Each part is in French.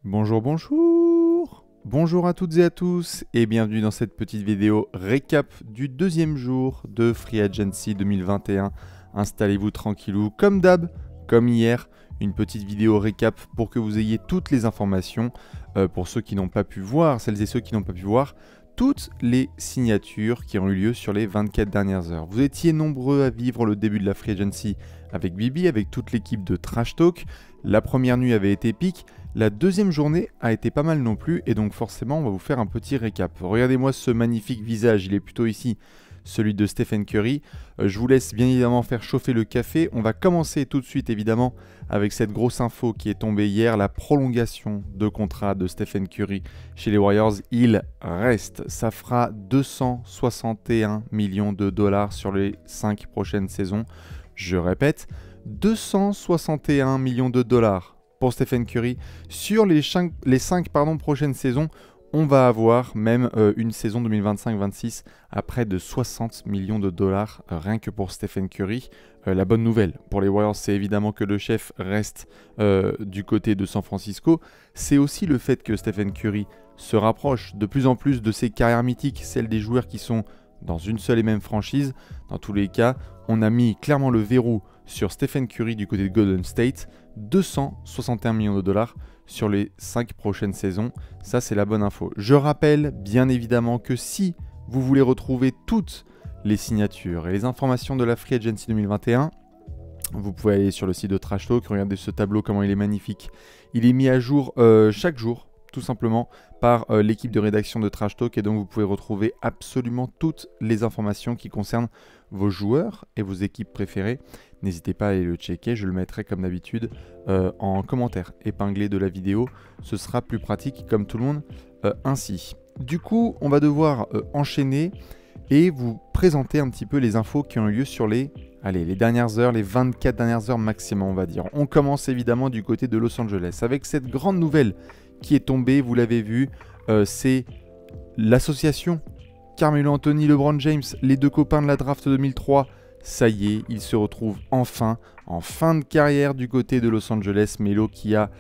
Bonjour, bonjour! Bonjour à toutes et à tous et bienvenue dans cette petite vidéo récap du deuxième jour de Free Agency 2021. Installez-vous tranquillou comme d'hab, comme hier, une petite vidéo récap pour que vous ayez toutes les informations, pour ceux qui n'ont pas pu voir, celles et ceux qui n'ont pas pu voir, toutes les signatures qui ont eu lieu sur les 24 dernières heures. Vous étiez nombreux à vivre le début de la Free Agency avec Bibi, avec toute l'équipe de Trash Talk. La première nuit avait été épique. La deuxième journée a été pas mal non plus, et donc forcément on va vous faire un petit récap. Regardez-moi ce magnifique visage, il est plutôt ici, celui de Stephen Curry. Je vous laisse bien évidemment faire chauffer le café. On va commencer tout de suite évidemment avec cette grosse info qui est tombée hier, la prolongation de contrat de Stephen Curry chez les Warriors. Il reste, ça fera 261 millions de dollars sur les 5 prochaines saisons. Je répète, 261 millions de dollars pour Stephen Curry. Sur les 5 prochaines saisons, on va avoir même une saison 2025-26 à près de 60 millions de dollars rien que pour Stephen Curry. La bonne nouvelle pour les Warriors, c'est évidemment que le chef reste du côté de San Francisco. C'est aussi le fait que Stephen Curry se rapproche de plus en plus de ses carrières mythiques, celles des joueurs qui sont dans une seule et même franchise. Dans tous les cas, on a mis clairement le verrou sur Stephen Curry du côté de Golden State. 261 millions de dollars sur les 5 prochaines saisons. Ça, c'est la bonne info. Je rappelle bien évidemment que si vous voulez retrouver toutes les signatures et les informations de la Free Agency 2021, vous pouvez aller sur le site de Trash Talk. Regardez ce tableau, comment il est magnifique. Il est mis à jour chaque jour, tout simplement, par l'équipe de rédaction de Trash Talk, et donc vous pouvez retrouver absolument toutes les informations qui concernent vos joueurs et vos équipes préférées. N'hésitez pas à aller le checker, je le mettrai comme d'habitude en commentaire épinglé de la vidéo. Ce sera plus pratique comme tout le monde ainsi. Du coup, on va devoir enchaîner et vous présenter un petit peu les infos qui ont eu lieu sur les dernières heures, les 24 dernières heures maximum, on va dire. On commence évidemment du côté de Los Angeles avec cette grande nouvelle qui est tombée, vous l'avez vu, c'est l'association Carmelo Anthony, LeBron James, les deux copains de la draft 2003. Ça y est, ils se retrouvent enfin en fin de carrière du côté de Los Angeles. Melo qui a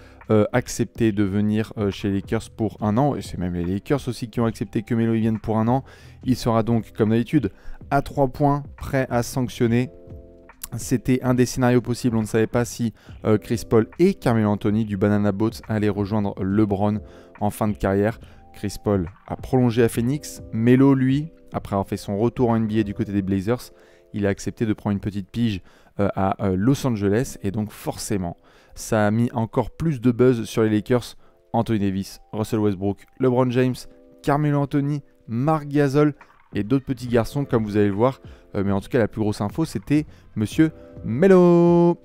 accepté de venir chez les Lakers pour un an, et c'est même les Lakers aussi qui ont accepté que Melo y vienne pour un an. Il sera donc, comme d'habitude, à 3 points, prêt à sanctionner. C'était un des scénarios possibles, on ne savait pas si Chris Paul et Carmelo Anthony du Banana Boat allaient rejoindre LeBron en fin de carrière. Chris Paul a prolongé à Phoenix. Melo, lui, après avoir fait son retour en NBA du côté des Blazers, il a accepté de prendre une petite pige à Los Angeles, et donc forcément, ça a mis encore plus de buzz sur les Lakers. Anthony Davis, Russell Westbrook, LeBron James, Carmelo Anthony, Marc Gasol et d'autres petits garçons comme vous allez le voir. Mais en tout cas, la plus grosse info, c'était Monsieur Melo.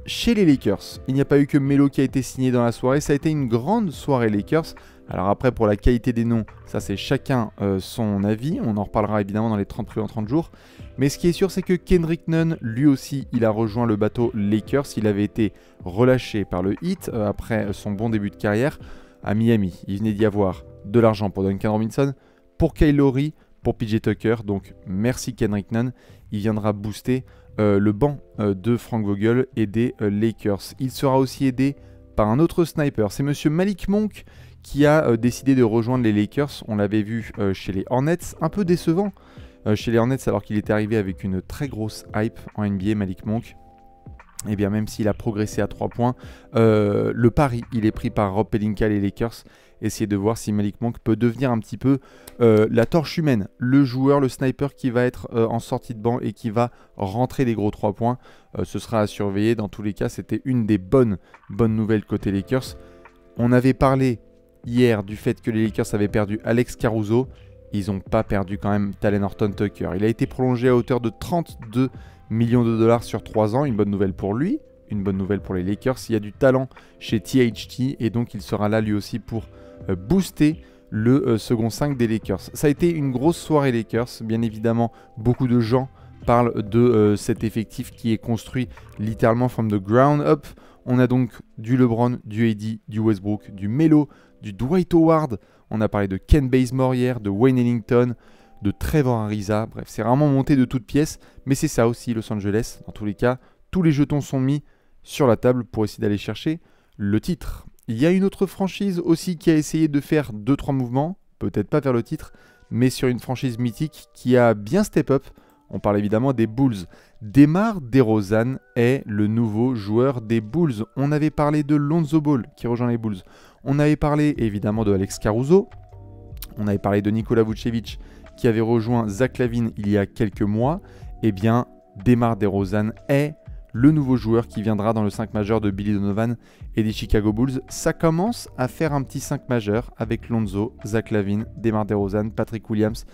Chez les Lakers, il n'y a pas eu que Melo qui a été signé dans la soirée, ça a été une grande soirée Lakers. Alors après, pour la qualité des noms, ça c'est chacun son avis, on en reparlera évidemment dans les 30 plus en 30 jours. Mais ce qui est sûr, c'est que Kendrick Nunn, lui aussi, il a rejoint le bateau Lakers. Il avait été relâché par le Heat après son bon début de carrière à Miami. Il venait d'y avoir de l'argent pour Duncan Robinson, pour Kyle Lowry, pour PJ Tucker. Donc merci Kendrick Nunn, il viendra booster le banc de Frank Vogel et des Lakers. Il sera aussi aidé par un autre sniper, c'est Monsieur Malik Monk qui a décidé de rejoindre les Lakers. On l'avait vu chez les Hornets, un peu décevant chez les Hornets alors qu'il était arrivé avec une très grosse hype en NBA, Malik Monk. Et bien même s'il a progressé à 3 points, le pari il est pris par Rob Pelinka, les Lakers. Essayez de voir si Malik Monk peut devenir un petit peu la torche humaine, le joueur, le sniper qui va être en sortie de banc et qui va rentrer des gros 3 points. Ce sera à surveiller. Dans tous les cas, c'était une des bonnes nouvelles côté Lakers. On avait parlé hier du fait que les Lakers avaient perdu Alex Caruso. Ils n'ont pas perdu quand même Talen Horton-Tucker. Il a été prolongé à hauteur de 32 millions de dollars sur 3 ans. Une bonne nouvelle pour lui, une bonne nouvelle pour les Lakers. Il y a du talent chez THT et donc il sera là lui aussi pour booster le second 5 des Lakers. Ça a été une grosse soirée Lakers. Bien évidemment, beaucoup de gens parlent de cet effectif qui est construit littéralement from the ground up. On a donc du LeBron, du AD, du Westbrook, du Melo, du Dwight Howard. On a parlé de Ken Bazemore hier, de Wayne Ellington, de Trevor Ariza. Bref, c'est vraiment monté de toutes pièces. Mais c'est ça aussi Los Angeles. Dans tous les cas, tous les jetons sont mis sur la table pour essayer d'aller chercher le titre. Il y a une autre franchise aussi qui a essayé de faire 2-3 mouvements, peut-être pas vers le titre, mais sur une franchise mythique qui a bien step up. On parle évidemment des Bulls. DeMar DeRozan est le nouveau joueur des Bulls. On avait parlé de Lonzo Ball qui rejoint les Bulls. On avait parlé évidemment de Alex Caruso. On avait parlé de Nikola Vucevic qui avait rejoint Zach LaVine il y a quelques mois. Eh bien, DeMar DeRozan est le nouveau joueur qui viendra dans le 5 majeur de Billy Donovan et des Chicago Bulls. Ça commence à faire un petit 5 majeur avec Lonzo, Zach LaVine, DeMar DeRozan, Patrick Williams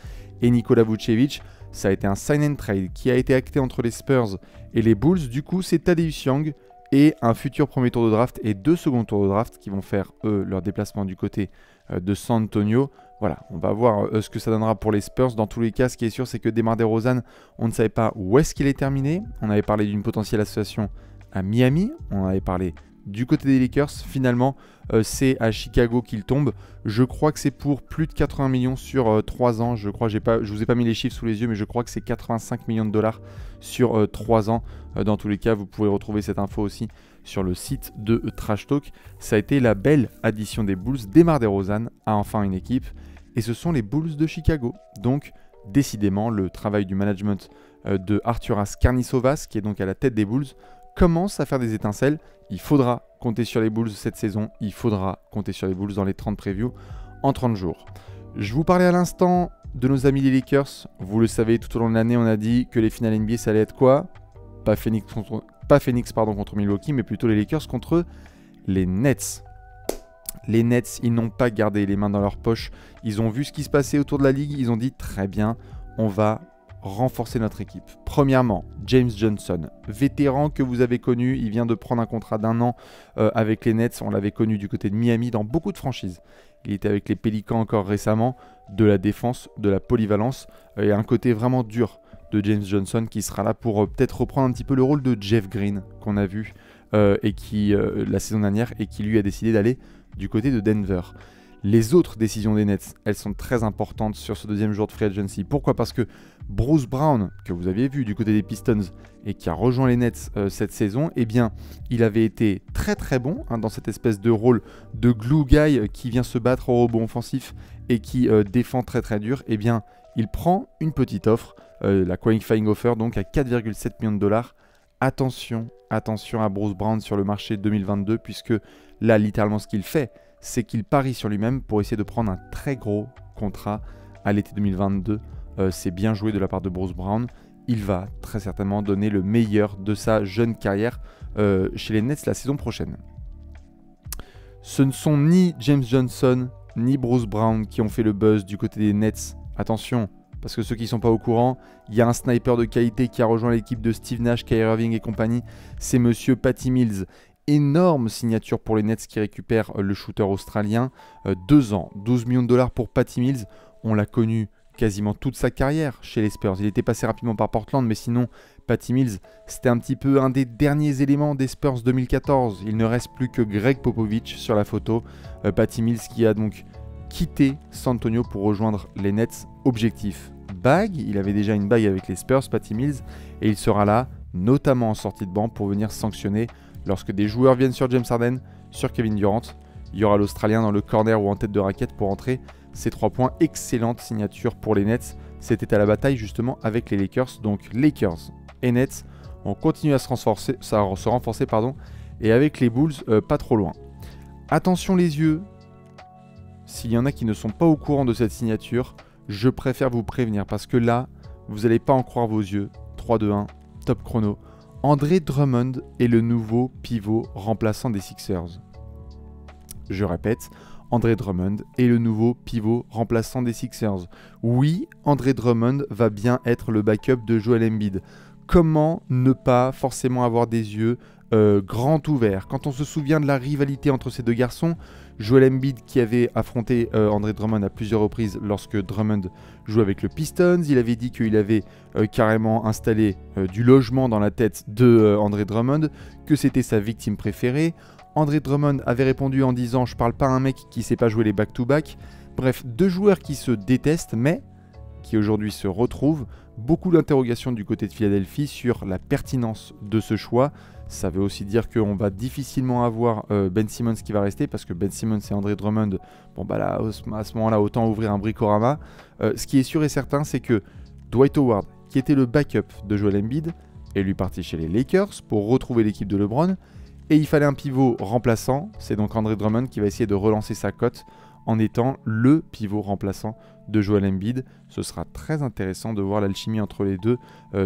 et Nikola Vucevic. Ça a été un sign and trade qui a été acté entre les Spurs et les Bulls. Du coup, c'est Tadeusz Young et un futur premier tour de draft et 2 seconds tours de draft qui vont faire, eux, leur déplacement du côté de San Antonio. Voilà, on va voir ce que ça donnera pour les Spurs. Dans tous les cas, ce qui est sûr, c'est que DeMar DeRozan, on ne savait pas où est-ce qu'il est terminé. On avait parlé d'une potentielle association à Miami. On avait parlé du côté des Lakers. Finalement, c'est à Chicago qu'il tombe. Je crois que c'est pour plus de 80 millions sur 3 ans. Je crois, je vous ai pas mis les chiffres sous les yeux, mais je crois que c'est 85 millions de dollars sur 3 ans. Dans tous les cas, vous pouvez retrouver cette info aussi sur le site de Trash Talk. Ça a été la belle addition des Bulls. DeMar DeRozan a enfin une équipe. Et ce sont les Bulls de Chicago. Donc, décidément, le travail du management de Arturas Karnisovas, qui est donc à la tête des Bulls, commence à faire des étincelles. Il faudra compter sur les Bulls cette saison. Il faudra compter sur les Bulls dans les 30 previews en 30 jours. Je vous parlais à l'instant de nos amis les Lakers. Vous le savez, tout au long de l'année, on a dit que les finales NBA, ça allait être quoi? Pas Phoenix contre Milwaukee, mais plutôt les Lakers contre les Nets. Les Nets, ils n'ont pas gardé les mains dans leur poche. Ils ont vu ce qui se passait autour de la ligue. Ils ont dit très bien, on va renforcer notre équipe. Premièrement, James Johnson, vétéran que vous avez connu. Il vient de prendre un contrat d'1 an avec les Nets. On l'avait connu du côté de Miami dans beaucoup de franchises. Il était avec les Pélicans encore récemment. De la défense, de la polyvalence et un côté vraiment dur de James Johnson qui sera là pour peut-être reprendre un petit peu le rôle de Jeff Green qu'on a vu et qui la saison dernière et qui lui a décidé d'aller du côté de Denver. Les autres décisions des Nets, elles sont très importantes sur ce deuxième jour de Free Agency. Pourquoi? Parce que Bruce Brown, que vous aviez vu du côté des Pistons et qui a rejoint les Nets cette saison, eh bien, il avait été très très bon dans cette espèce de rôle de glue guy qui vient se battre au rebond offensif et qui défend très très dur. Eh bien, il prend une petite offre, la qualifying offer, donc à 4,7 millions de dollars. Attention à Bruce Brown sur le marché 2022, puisque là, littéralement, ce qu'il fait, c'est qu'il parie sur lui-même pour essayer de prendre un très gros contrat à l'été 2022. C'est bien joué de la part de Bruce Brown. Il va très certainement donner le meilleur de sa jeune carrière chez les Nets la saison prochaine. Ce ne sont ni James Johnson, ni Bruce Brown qui ont fait le buzz du côté des Nets. Attention, parce que ceux qui ne sont pas au courant, il y a un sniper de qualité qui a rejoint l'équipe de Steve Nash, Kyrie Irving et compagnie. C'est monsieur Patty Mills. Énorme signature pour les Nets qui récupèrent le shooter australien. 2 ans, 12 millions de dollars pour Patty Mills. On l'a connu quasiment toute sa carrière chez les Spurs. Il était passé rapidement par Portland, mais sinon, Patty Mills, c'était un petit peu un des derniers éléments des Spurs 2014. Il ne reste plus que Greg Popovich sur la photo. Patty Mills qui a donc quitté San Antonio pour rejoindre les Nets. Objectif, bague. Il avait déjà une bague avec les Spurs, Patty Mills, et il sera là, notamment en sortie de banc, pour venir sanctionner lorsque des joueurs viennent sur James Harden, sur Kevin Durant. Il y aura l'Australien dans le corner ou en tête de raquette pour entrer ces 3 points. Excellente signature pour les Nets. C'était à la bataille justement avec les Lakers. Donc Lakers et Nets, on continue à se renforcer, et avec les Bulls, pas trop loin. Attention les yeux, s'il y en a qui ne sont pas au courant de cette signature, je préfère vous prévenir parce que là, vous n'allez pas en croire vos yeux. 3, 2, 1, top chrono. Andre Drummond est le nouveau pivot remplaçant des Sixers. Je répète, Andre Drummond est le nouveau pivot remplaçant des Sixers. Oui, Andre Drummond va bien être le backup de Joel Embiid. Comment ne pas forcément avoir des yeux grands ouverts? Quand on se souvient de la rivalité entre ces deux garçons, Joel Embiid qui avait affronté Andre Drummond à plusieurs reprises lorsque Drummond jouait avec le Pistons, il avait dit qu'il avait carrément installé du logement dans la tête de Andre Drummond, que c'était sa victime préférée. Andre Drummond avait répondu en disant « Je parle pas à un mec qui sait pas jouer les back-to-back ». Bref, 2 joueurs qui se détestent mais qui aujourd'hui se retrouvent. Beaucoup d'interrogations du côté de Philadelphie sur la pertinence de ce choix. Ça veut aussi dire qu'on va difficilement avoir Ben Simmons qui va rester, parce que Ben Simmons et Andre Drummond, bon bah là, à ce moment-là, autant ouvrir un bricorama. Ce qui est sûr et certain, c'est que Dwight Howard, qui était le backup de Joel Embiid, est lui parti chez les Lakers pour retrouver l'équipe de LeBron. Et il fallait un pivot remplaçant. C'est donc Andre Drummond qui va essayer de relancer sa cote en étant le pivot remplaçant de Joel Embiid. Ce sera très intéressant de voir l'alchimie entre les deux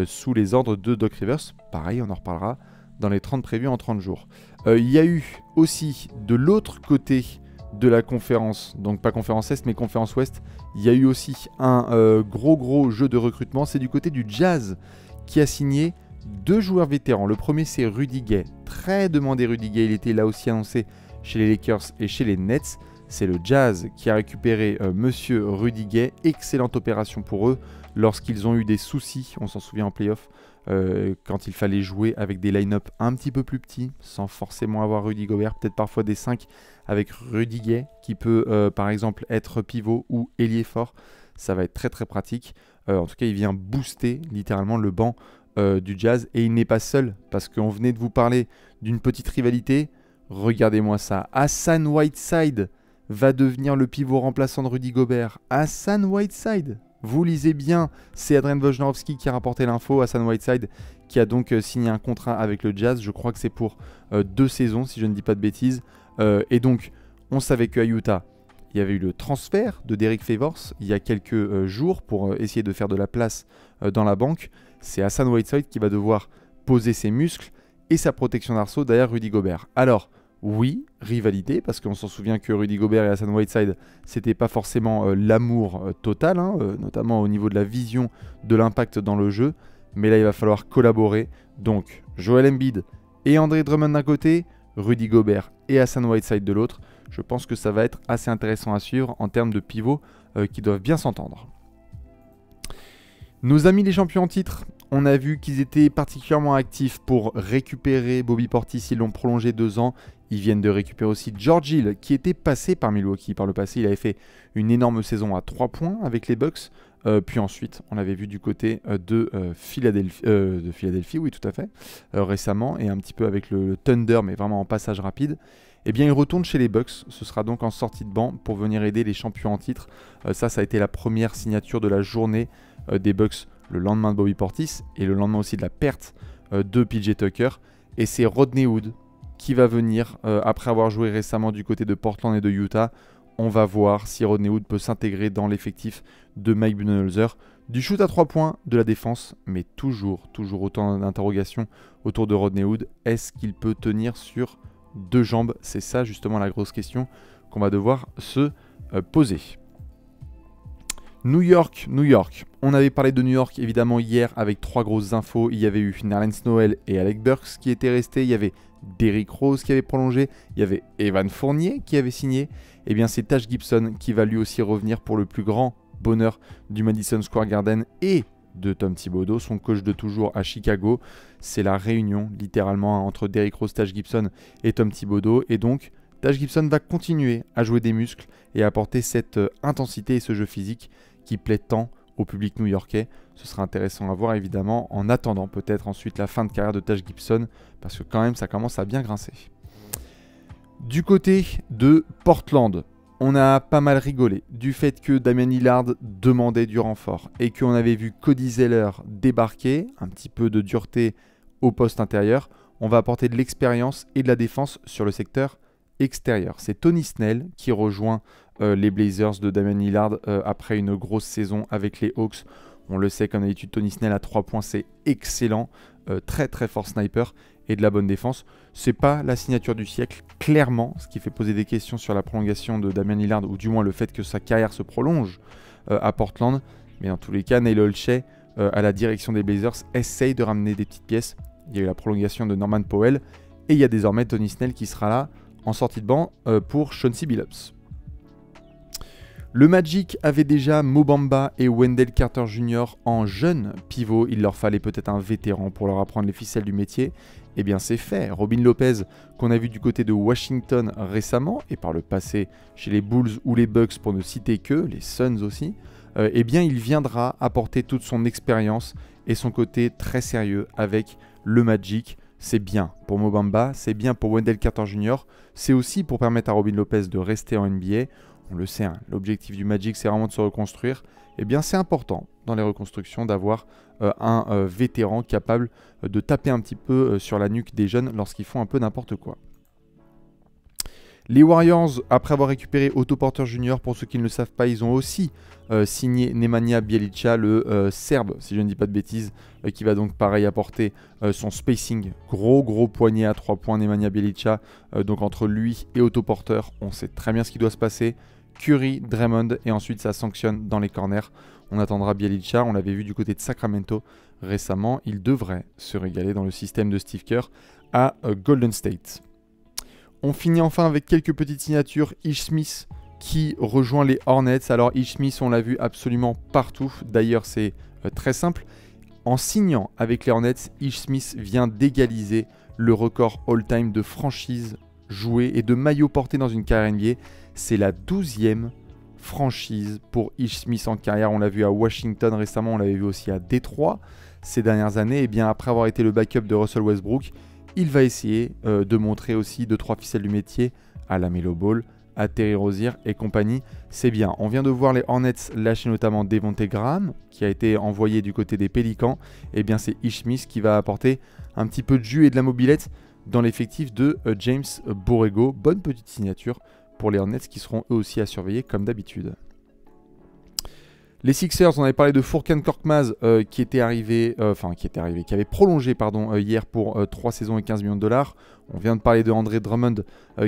sous les ordres de Doc Rivers. Pareil, on en reparlera dans les 30 prévus en 30 jours. Il y a eu aussi de l'autre côté de la conférence, donc pas conférence Est mais conférence Ouest, il y a eu aussi un gros jeu de recrutement. C'est du côté du Jazz qui a signé 2 joueurs vétérans. Le premier, c'est Rudy Gay. Très demandé Rudy Gay, il était là aussi annoncé chez les Lakers et chez les Nets. C'est le Jazz qui a récupéré Monsieur Rudy Gay. Excellente opération pour eux lorsqu'ils ont eu des soucis, on s'en souvient en playoff, quand il fallait jouer avec des line-up un petit peu plus petits, sans forcément avoir Rudy Gobert, peut-être parfois des 5 avec Rudy Gay, qui peut par exemple être pivot ou ailier fort. Ça va être très pratique. En tout cas, il vient booster littéralement le banc du Jazz, et il n'est pas seul, parce qu'on venait de vous parler d'une petite rivalité. Regardez-moi ça, Hassan Whiteside va devenir le pivot remplaçant de Rudy Gobert. Hassan Whiteside, vous lisez bien, c'est Adrian Wojnarowski qui a rapporté l'info. Hassan Whiteside qui a donc signé un contrat avec le Jazz, je crois que c'est pour 2 saisons si je ne dis pas de bêtises. Et donc on savait qu'à Utah, il y avait eu le transfert de Derek Favors il y a quelques jours pour essayer de faire de la place dans la banque. C'est Hassan Whiteside qui va devoir poser ses muscles et sa protection d'arceau derrière Rudy Gobert. Alors, oui, rivalité, parce qu'on s'en souvient que Rudy Gobert et Hassan Whiteside, c'était pas forcément l'amour total, notamment au niveau de la vision de l'impact dans le jeu. Mais là, il va falloir collaborer. Donc, Joel Embiid et Andre Drummond d'un côté, Rudy Gobert et Hassan Whiteside de l'autre. Je pense que ça va être assez intéressant à suivre en termes de pivots qui doivent bien s'entendre. Nos amis les champions en titre, on a vu qu'ils étaient particulièrement actifs pour récupérer Bobby Portis, ils l'ont prolongé 2 ans. Ils viennent de récupérer aussi George Hill, qui était passé par Milwaukee par le passé. Il avait fait une énorme saison à 3 points avec les Bucks. Puis ensuite, on l'avait vu du côté de Philadelphie, oui tout à fait, récemment, et un petit peu avec le Thunder, mais vraiment en passage rapide. Eh bien, il retourne chez les Bucks. Ce sera donc en sortie de banc pour venir aider les champions en titre. Ça a été la première signature de la journée des Bucks le lendemain de Bobby Portis et le lendemain aussi de la perte de PJ Tucker. Et c'est Rodney Hood qui va venir après avoir joué récemment du côté de Portland et de Utah. On va voir si Rodney Hood peut s'intégrer dans l'effectif de Mike Budenholzer. Du shoot à 3 points, de la défense, mais toujours autant d'interrogations autour de Rodney Hood. Est-ce qu'il peut tenir sur 2 jambes? C'est ça justement la grosse question qu'on va devoir se poser. New York. On avait parlé de New York évidemment hier avec 3 grosses infos. Il y avait eu Nerlens Noel et Alec Burks qui étaient restés. Il y avait Derrick Rose qui avait prolongé. Il y avait Evan Fournier qui avait signé. Et bien c'est Taj Gibson qui va lui aussi revenir pour le plus grand bonheur du Madison Square Garden et de Tom Thibodeau, son coach de toujours à Chicago. C'est la réunion littéralement entre Derrick Rose, Taj Gibson et Tom Thibodeau. Et donc Taj Gibson va continuer à jouer des muscles et à apporter cette intensité et ce jeu physique qui plaît tant au public new-yorkais. Ce sera intéressant à voir évidemment, en attendant peut-être ensuite la fin de carrière de Taj Gibson, parce que quand même ça commence à bien grincer. Du côté de Portland, on a pas mal rigolé du fait que Damian Lillard demandait du renfort et qu'on avait vu Cody Zeller débarquer, un petit peu de dureté au poste intérieur. On va apporter de l'expérience et de la défense sur le secteur extérieur. C'est Tony Snell qui rejoint les Blazers de Damian Lillard après une grosse saison avec les Hawks. On le sait comme d'habitude, Tony Snell à 3 points, c'est excellent. Très fort sniper et de la bonne défense. C'est pas la signature du siècle, clairement, ce qui fait poser des questions sur la prolongation de Damian Lillard, ou du moins le fait que sa carrière se prolonge à Portland. Mais dans tous les cas, Neil Olshey, à la direction des Blazers, essaye de ramener des petites pièces. Il y a eu la prolongation de Norman Powell, et il y a désormais Tony Snell qui sera là en sortie de banc pour Chauncey Billups. Le Magic avait déjà Mo Bamba et Wendell Carter Jr. en jeunes pivots. Il leur fallait peut-être un vétéran pour leur apprendre les ficelles du métier. Eh bien c'est fait. Robin Lopez, qu'on a vu du côté de Washington récemment, et par le passé chez les Bulls ou les Bucks pour ne citer que, les Suns aussi, eh bien il viendra apporter toute son expérience et son côté très sérieux avec le Magic. C'est bien pour Mo Bamba, c'est bien pour Wendell Carter Jr., c'est aussi pour permettre à Robin Lopez de rester en NBA. On le sait, hein, l'objectif du Magic, c'est vraiment de se reconstruire. Eh bien, c'est important dans les reconstructions d'avoir un vétéran capable de taper un petit peu sur la nuque des jeunes lorsqu'ils font un peu n'importe quoi. Les Warriors, après avoir récupéré Otto Porter Jr., pour ceux qui ne le savent pas, ils ont aussi signé Nemanja Bjelica, le Serbe, si je ne dis pas de bêtises, qui va donc pareil apporter son spacing. Gros poignet à 3 points, Nemanja Bjelica. Donc entre lui et Otto Porter, on sait très bien ce qui doit se passer. Curry, Draymond, et ensuite ça sanctionne dans les corners. On attendra Bjelica, on l'avait vu du côté de Sacramento récemment. Il devrait se régaler dans le système de Steve Kerr à Golden State. On finit enfin avec quelques petites signatures. Ish Smith qui rejoint les Hornets. Alors Ish Smith, on l'a vu absolument partout. D'ailleurs, c'est très simple. En signant avec les Hornets, Ish Smith vient d'égaliser le record all-time de franchise jouée et de maillot porté dans une carrière NBA. C'est la 12e franchise pour Ish Smith en carrière. On l'a vu à Washington récemment, on l'avait vu aussi à Détroit ces dernières années. Et bien après avoir été le backup de Russell Westbrook, il va essayer de montrer aussi 2-3 ficelles du métier à la Melo Ball, à Terry Rozier et compagnie. C'est bien. On vient de voir les Hornets lâcher notamment Devonte Graham, qui a été envoyé du côté des Pélicans. Et bien c'est Ish Smith qui va apporter un petit peu de jus et de la mobilette dans l'effectif de James Borrego. Bonne petite signature pour les Hornets qui seront eux aussi à surveiller comme d'habitude. Les Sixers, on avait parlé de Furkan Korkmaz qui avait prolongé hier pour 3 saisons et 15 millions de dollars. On vient de parler de Andre Drummond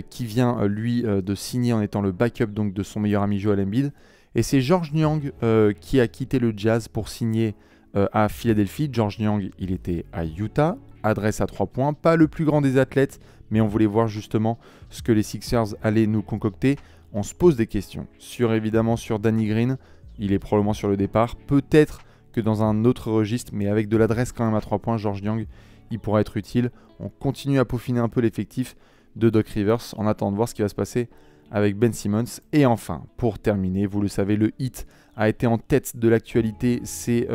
qui vient lui de signer en étant le backup donc, de son meilleur ami Joel Embiid. Et c'est Georges Niang qui a quitté le Jazz pour signer à Philadelphie. Georges Niang, il était à Utah, adresse à 3 points, pas le plus grand des athlètes, mais on voulait voir justement ce que les Sixers allaient nous concocter. On se pose des questions évidemment sur Danny Green. Il est probablement sur le départ. Peut-être que dans un autre registre, mais avec de l'adresse quand même à 3 points, Georges Niang, il pourra être utile. On continue à peaufiner un peu l'effectif de Doc Rivers en attendant de voir ce qui va se passer avec Ben Simmons. Et enfin, pour terminer, vous le savez, le Heat a été en tête de l'actualité ces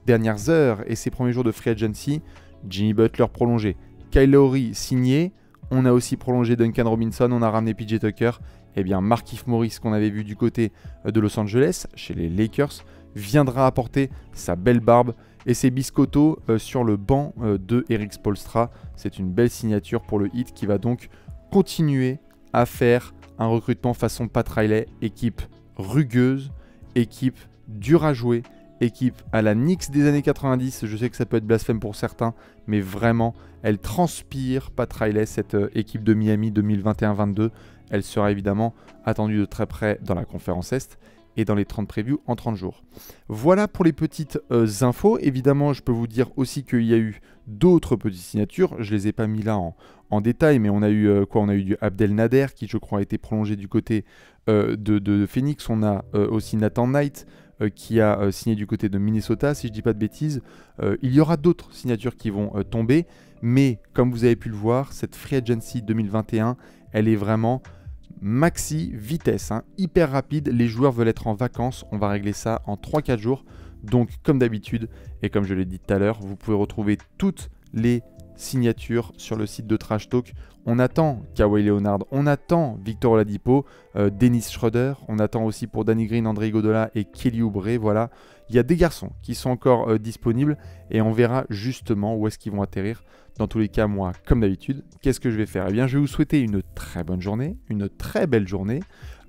dernières heures et ces premiers jours de Free Agency. Jimmy Butler prolongé, Kyle Lowry signé. On a aussi prolongé Duncan Robinson, on a ramené PJ Tucker. Eh bien, Markieff Morris, qu'on avait vu du côté de Los Angeles, chez les Lakers, viendra apporter sa belle barbe et ses biscottos sur le banc de Erik Spoelstra. C'est une belle signature pour le Heat qui va donc continuer à faire un recrutement façon Pat Riley, équipe rugueuse, équipe dure à jouer, équipe à la Knicks des années 90. Je sais que ça peut être blasphème pour certains, mais vraiment, elle transpire Pat Riley, cette équipe de Miami 2021-22. Elle sera évidemment attendue de très près dans la conférence Est et dans les 30 previews en 30 jours. Voilà pour les petites infos. Évidemment, je peux vous dire aussi qu'il y a eu d'autres petites signatures. Je ne les ai pas mis là en détail, mais on a eu On a eu du Abdel Nader qui, je crois, a été prolongé du côté de Phoenix. On a aussi Nathan Knight qui a signé du côté de Minnesota, si je ne dis pas de bêtises. Il y aura d'autres signatures qui vont tomber, mais comme vous avez pu le voir, cette Free Agency 2021, elle est vraiment maxi vitesse, hyper rapide. Les joueurs veulent être en vacances, on va régler ça en 3-4 jours. Donc comme d'habitude, et comme je l'ai dit tout à l'heure, vous pouvez retrouver toutes les signatures sur le site de Trash Talk. On attend Kawhi Leonard, on attend Victor Oladipo, Dennis Schroeder, on attend aussi pour Danny Green, André Iguodala et Kelly Oubre. Voilà, il y a des garçons qui sont encore disponibles et on verra justement où est-ce qu'ils vont atterrir. Dans tous les cas, moi, comme d'habitude, qu'est-ce que je vais faire? Eh bien, je vais vous souhaiter une très bonne journée, une très belle journée.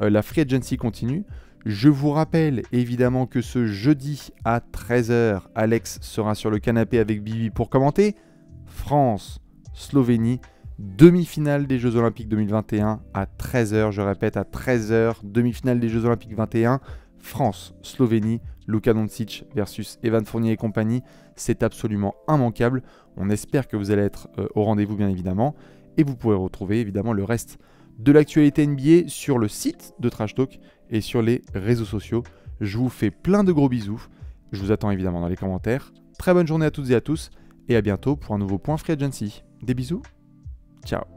La Free Agency continue. Je vous rappelle évidemment que ce jeudi à 13h, Alex sera sur le canapé avec Bibi pour commenter France, Slovénie, demi-finale des Jeux Olympiques 2021 à 13h. Je répète, à 13h, demi-finale des Jeux Olympiques 21, France, Slovénie, Luka Doncic versus Evan Fournier et compagnie. C'est absolument immanquable. On espère que vous allez être au rendez-vous bien évidemment. Et vous pourrez retrouver évidemment le reste de l'actualité NBA sur le site de Trash Talk et sur les réseaux sociaux. Je vous fais plein de gros bisous. Je vous attends évidemment dans les commentaires. Très bonne journée à toutes et à tous. Et à bientôt pour un nouveau point Free Agency. Des bisous. Ciao.